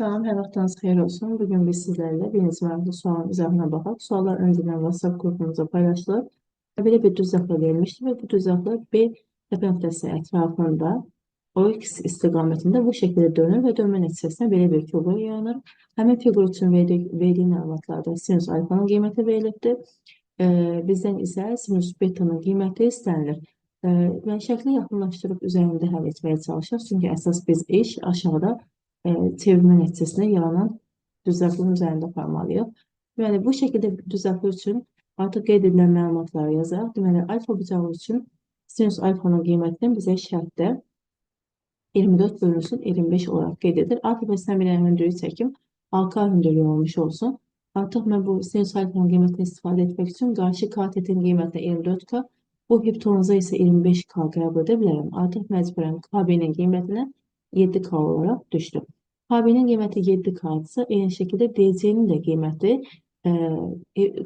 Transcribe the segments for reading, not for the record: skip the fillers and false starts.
Salam, hər vaxtınız xeyir olsun. Bugün biz sizlərlə birinci maraqlı sualın izahına baxaq. Suallar öncədən WhatsApp qrupumuza paylaşılır. Belə bir düzləqlə verilmişdir və bu düzləqlə B təpə nöqtəsi ətrafında OX istiqamətində bu şəkildə dönür və dönmə nəticəsində belə bir fiqur yaranır. Həmin fiqur üçün verdiyi məlumatlarda sinus alfanın qiyməti verilibdir. Bizdən isə sinus betanın qiyməti istənilir. Mən şəkli yaxınlaşdırıb üzərində həll etməyə çalışaq. Çünki əsas biz iş aşağıda çevirmə nəticəsində yaranan düzəltmənin üzərində aparmalıyıq. Deməli, bu şəkildə düzəltmə üçün artıq qeyd edilən məlumatları yazaq. Deməli, alfa bucağı üçün sinus alfanın qiymətinin bizə şərtdə 24 bölünsün 25 olaraq qeyd edir. A təpəsindən bir dənə hündürlük çəkim. K hündürlüyü olmuş olsun. Artıq mən bu sinus alfanın qiymətini istifadə etmək üçün qarşı katetin qiymətinə 24K, bu hipotenuza isə 25K qəbul edə bilərəm. Artıq məcburən KB'nin qiymətinə 7K olarak düşdü. KB'nin qiyməti 7K-dırsa, eyni şəkildə DC'nin də qiyməti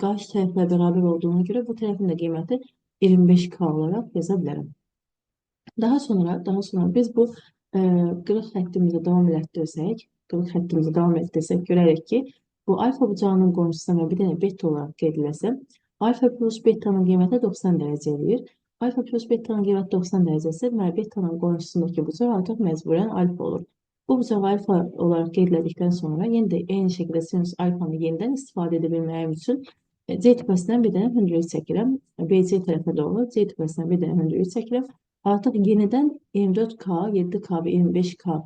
qarşı tərəflə bərabər olduğuna görə bu tərəfin də qiyməti 25K olarak yaza bilərəm. Daha sonra biz bu qırıq xəttimizə davam etdirsək, görərək ki, bu alfa bucağının qonşusuna bir dənə beta olaraq qeyd edilsə, alfa plus betanın qiyməti 90 dərəcə eləyir. Alfa plus betanın qiyməti 90 dərəcəsi, deməli betanın qonşusundakı bucaq artıq məcburən alfa olur. Bu bucaq alfa olaraq qeyd edildikdən sonra yenə də eyni şəkildə sinus alfanı yenidən istifadə edə bilməyim üçün C tipəsindən bir dənə hündürlük çəkirəm. BC tərəfə doğru C tipəsindən bir dənə hündürlük çəkirəm. Artıq yenidən 24K, 7K və 25K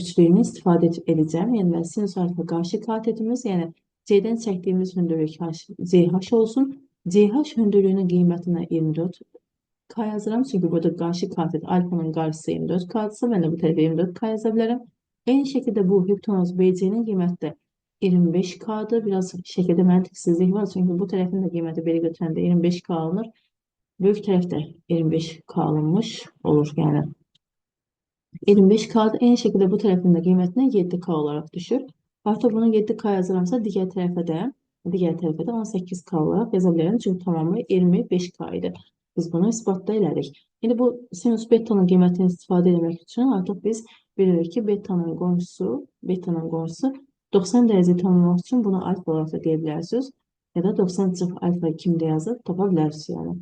üçlüyünü istifadə edəcəm. Yəni mən sinus alfa qarşı katetimiz, yəni C'dən çəkdiyimiz hündürlük CH olsun. CH hündürlüyünün qiymətinə 24K yazıram. Çünki burada qarşı katet alfanın qarşısı 24K-dırsa, mən də bu tərəfə 24K yaza bilərəm. Eyni şəkildə bu hipotenuz BC'nin qiyməti də 25K-dır. Biraz şəkildə məntiqsizlik var. Çünki bu tərəfin də qiyməti belə götürəndə 25K alınır. Böyük tərəfdə 25K alınmış olur. Yəni 25K-da eyni şəkildə bu tərəfin də qiymətinə 7K olaraq düşür. Artıq bunu 7K yazıramsa digər tərəfə də 18K olaraq yaza bilərəm. Çünki tamamı 25K idi. Biz bunu isbatda elədik. İndi bu sinus betanın qiymətini istifadə etmək üçün artıq biz bilirik ki, betanın qonşusu 90 dərəcə tanımlamaq üçün bunu alfa olaraq da deyə bilərsiniz. Ya da 90 çıx alfa kimdə yazıb tapa bilərsiniz yəni.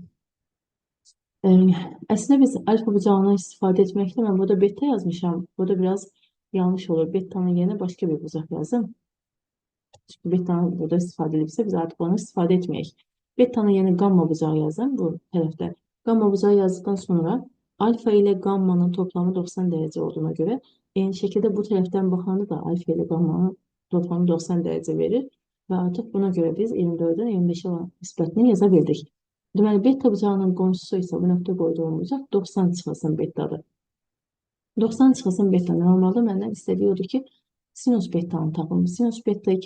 Əslində biz alfa bucağını istifadə etməklə mən burada beta yazmışam. Burada biraz yanlış olur. Betanın yerine başqa bir bucaq yazım. Çünki betanı burada istifadə edilibsə biz artıq onu istifadə etməyək. Betanın yerine gamma bucağı yazım bu tərəfdə. Gamma bucağı yazdıktan sonra alfa ile gammanın toplamı 90 dərəcə olduğuna görə eyni şəkildə bu tərəfdən baxanda da alfa ile gammanın toplamı 90 dərəcə verir və artıq buna görə biz 24-dən 25 olan nisbətini yaza bildik. Deməli, beta bucağının qonşusu isə bu nöqtə qoyduğum bucaq 90 çıxılsın betadır. 90 çıxılsın beta normalda məndən istədiyi odur ki, sinus betanı tapım. Sinus betayı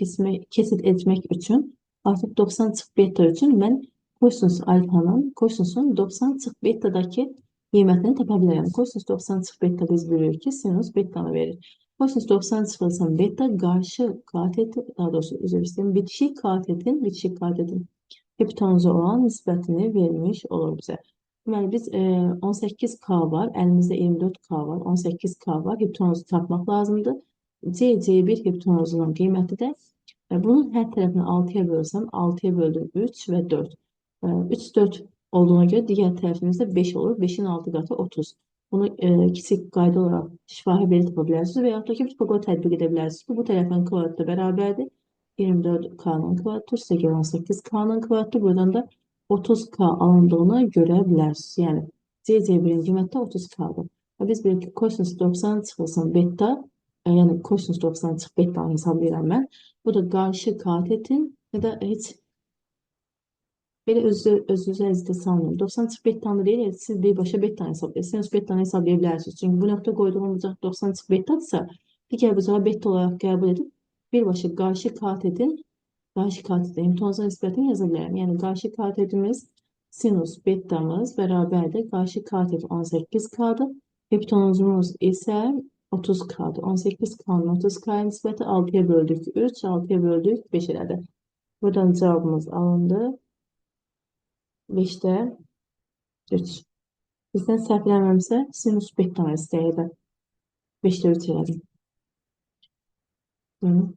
kesit etmək üçün artıq 90 çıx beta üçün mən kosinus alfanın, kosinusun 90 çıx betadakı qiymətini tapa bilərəm. Kosinus 90 çıx beta biz bilirik ki, sinus betanı verir. Kosinus 90 çıxılsın beta qarşı katetin, daha doğrusu üzr istəyim, bitişik katetin hipotenuza olan nisbətini vermiş olur bizə. Deməli, biz 18K var, əlimizdə 24K var, 18K var, hipotenuzu tapmaq lazımdır. C1 hipotenuzunun qiyməti də, bunun hər tərəfini 6-ya bölsəm, 6-ya böldüm 3 və 4. 3, 4 olduğuna görə digər tərəfimizdə 5 olur, 5-in 6 qatı 30. Bunu kiçik qayda olaraq şifahi belə tapa bilərsiniz və yaxud da ki, bir proqram tətbiq edə bilərsiniz ki, bu tərəfin kvadratı bərabərdir. 24K'nın kvadratı, 18K'nın kvadratı, buradan da 30K alındığına görə bilərsiniz. Yəni, C1'in qiyməti 30K'dır. Biz bilirik ki, kosinus 90 çıxılsın beta, yəni kosinus 90 çıx beta'nı hesablayıram mən. Bu da qarşı katetin ya da heç belə özünüzə əzizdə salmayın. 90 çıx beta'nı deyil, siz birbaşa beta'nı hesablayın. Sinus beta'nı hesablaya bilərsiniz. Çünki bu nöqtə qoyduğum bucaq 90 çıx beta'dırsa, digər bucağı beta olaraq qəbul edib, birbaşa qarşı katetin hipotenuza nisbətini yaza bilərəm. Yəni, qarşı katetimiz sinus betamız bərabərdir. Qarşı katet 18K'dır. Hipotenuzumuz isə 30K'dır. 18K'nın 30K'ya nisbəti 6'ya böldük 3, 6'ya böldük 5 elədi. Buradan cevabımız alındı. 5'də 3. Bizdən səhvlənməmsə sinus betanı istəyirdi. 5'də 3 elədim. Hı.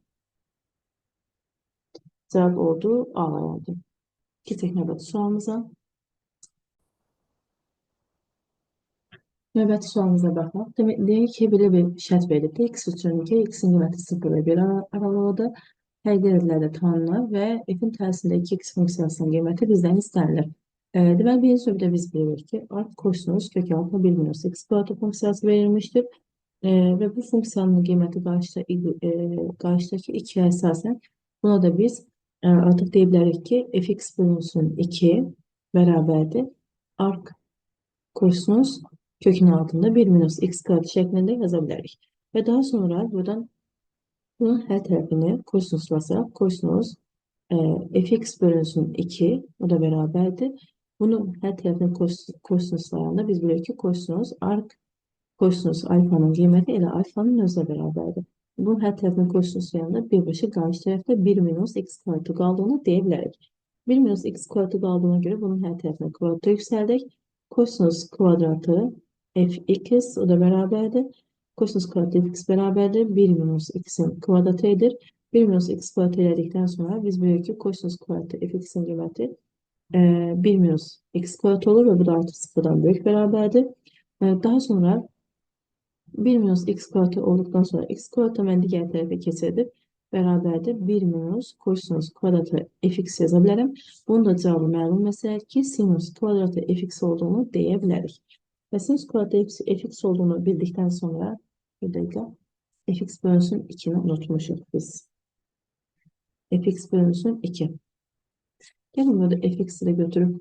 Cevap oldu A variantı. Keçək növbəti sualımıza. Növbəti sualımıza baxaq. Deyək ki, belə bir şərt verilibdir. X üçün ki, x-in qiyməti 0 və 1 aralığıdır. Fərqli ədədlərdə tanınır və f-in tərsində 2x funksiyasının qiyməti bizdən istənilir. Deməli, birinci növbədə biz bilirik ki, art kosinus kök altında 1 minus x kvadratı funksiyası verilmişdir. Və bu funksiyanın qiyməti qarşıdakı 2-yə əsasən buna da biz artıq deyə bilərik ki, fx bölünsün 2 bərabərdir. Arc kosinus kökün altında 1 minus x kvadratı şəklində yaza bilərik. Və daha sonra buradan bunun hər tərəfini kosinuslasaq, kosinus fx bölünsün 2, o da bərabərdir. Bunun hər tərəfini kosinuslayanda biz bilirik ki, kosinus arc kosinus alfanın qiyməti elə alfanın özünə bərabərdir. Bunun hər tərəfini kosinuslayanda birbaşa qarşı tərəfdə 1 minus x kvadratı qaldığını deyə bilərik. 1 minus x kvadratı qaldığına görə bunun hər tərəfini kvadratı yüksəldək. Kosinus kvadratı fx o da bərabərdir. Kosinus kvadratı fx bərabərdir. 1 minus x'in kvadratı edir. 1 minus x kvadratı elədikdən sonra biz bilirik ki, kosinus kvadratı fx'in qiyməti 1 minus x kvadratı olur və bu da artıq 0-dan böyük bərabərdir. Daha sonra 1 minus x kvadratı olduktan sonra x kvadratı mən digər tərəfə keçirdib bərabərdir 1 minus kosinus kvadratı fx yaza bilərəm. Bunun da cavabı məlum məsələdir ki, sinus kvadratı fx olduğunu deyə bilərik. Və sinus kvadratı fx olduğunu bildikdən sonra bir dəqiqə fx bölünsün 2-ni unutmuşuq biz. Fx bölünsün 2. Gəlin burada fx'i də götürüb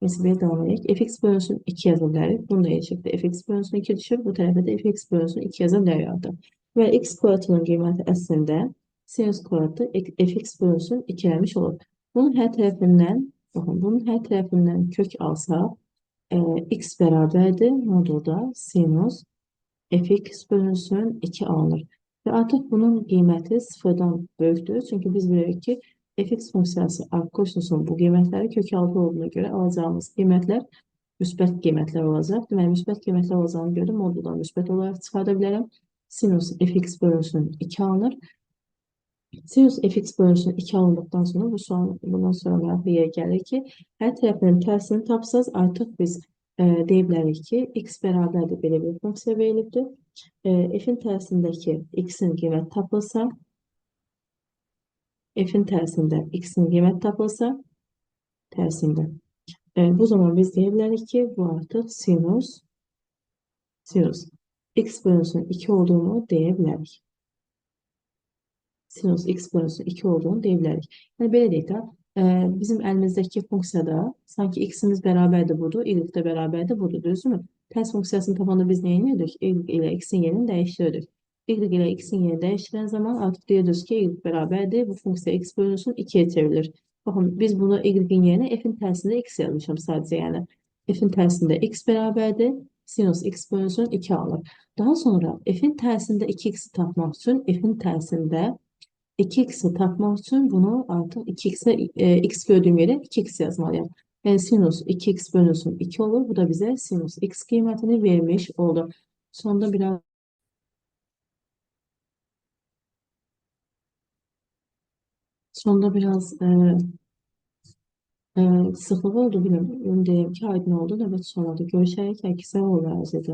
Mesela devam edelim. Fx bölünsün 2 yazabiliriz. Bunu da şekilde fx bölünsün 2 düşür. Bu tarafa da fx bölünsün 2 yazabiliriz. Ve x kvadratının qiyməti əslində sinus kvadratı fx bölünsün 2 eləmiş olur. Bunun hər tərəfindən, baxın, bunun hər tərəfindən kök alsaq, x bərabərdir modulda sinus fx bölünsün 2 alınır. Ve artık bunun qiyməti sıfırdan böyükdür. Çünkü biz bilirik ki, fx funksiyası arc kosinusun bu qiymətləri kök altı olduğuna görə alacağımız qiymətlər müsbət qiymətlər olacaq. Deməli, müsbət qiymətlər olacağına görə moduldan müsbət olaraq çıxarda bilərəm. Sinus fx bölünsün 2 alınır. Sinus fx bölünsün 2 alındıqdan sonra bundan sonra mənfiyə gəlir ki, hər tərəfinin tərsini tapsaz artıq biz deyə bilərik ki, x bərabərdir belə bir funksiya verilibdir. F'in tərsindəki x'in qiyməti tapılsa, f'in tərsində x'in qiyməti tapılsa, tərsində. Bu zaman biz deyə bilərik ki, bu artıq sinus x bölünsün 2 olduğunu deyə bilərik. Sinus x bölünsün 2 olduğunu deyə bilərik. Yəni, belə deyək də, bizim əlimizdəki funksiyada sanki x'imiz bərabərdir budur, y də bərabərdir budur, düzdürmü? Tərs funksiyasını tapanda biz nə edirdik? Y ilə x'in yerini dəyişdirdik. Y ilə x'in yerini dəyişdirən zaman artıq deyirik ki, y bərabərdir, bu funksiya x bölünsün 2'ye çevrilir. Baxın, biz bunu y-in yerinə f'in tərsində x yazmışam sadəcə, yəni. F'in tərsində x bərabərdir, sinus x bölünsün 2 alır. Daha sonra f'in tərsində 2x'i tapmaq üçün f'in tərsində 2x'i tapmaq üçün bunu artıq 2x'e x gördüyüm yerə 2x yazmalıyam. Yəni sinus 2x bölünsün 2 olur. Bu da bizə sinus x qiymətini vermiş oldu. Sonda biraz sıxlıq oldu, bilmiyorum. Deyim ki, aydın oldu. Növbəti suallarda görüşərək. Hər ikisi sağ olun, əziz.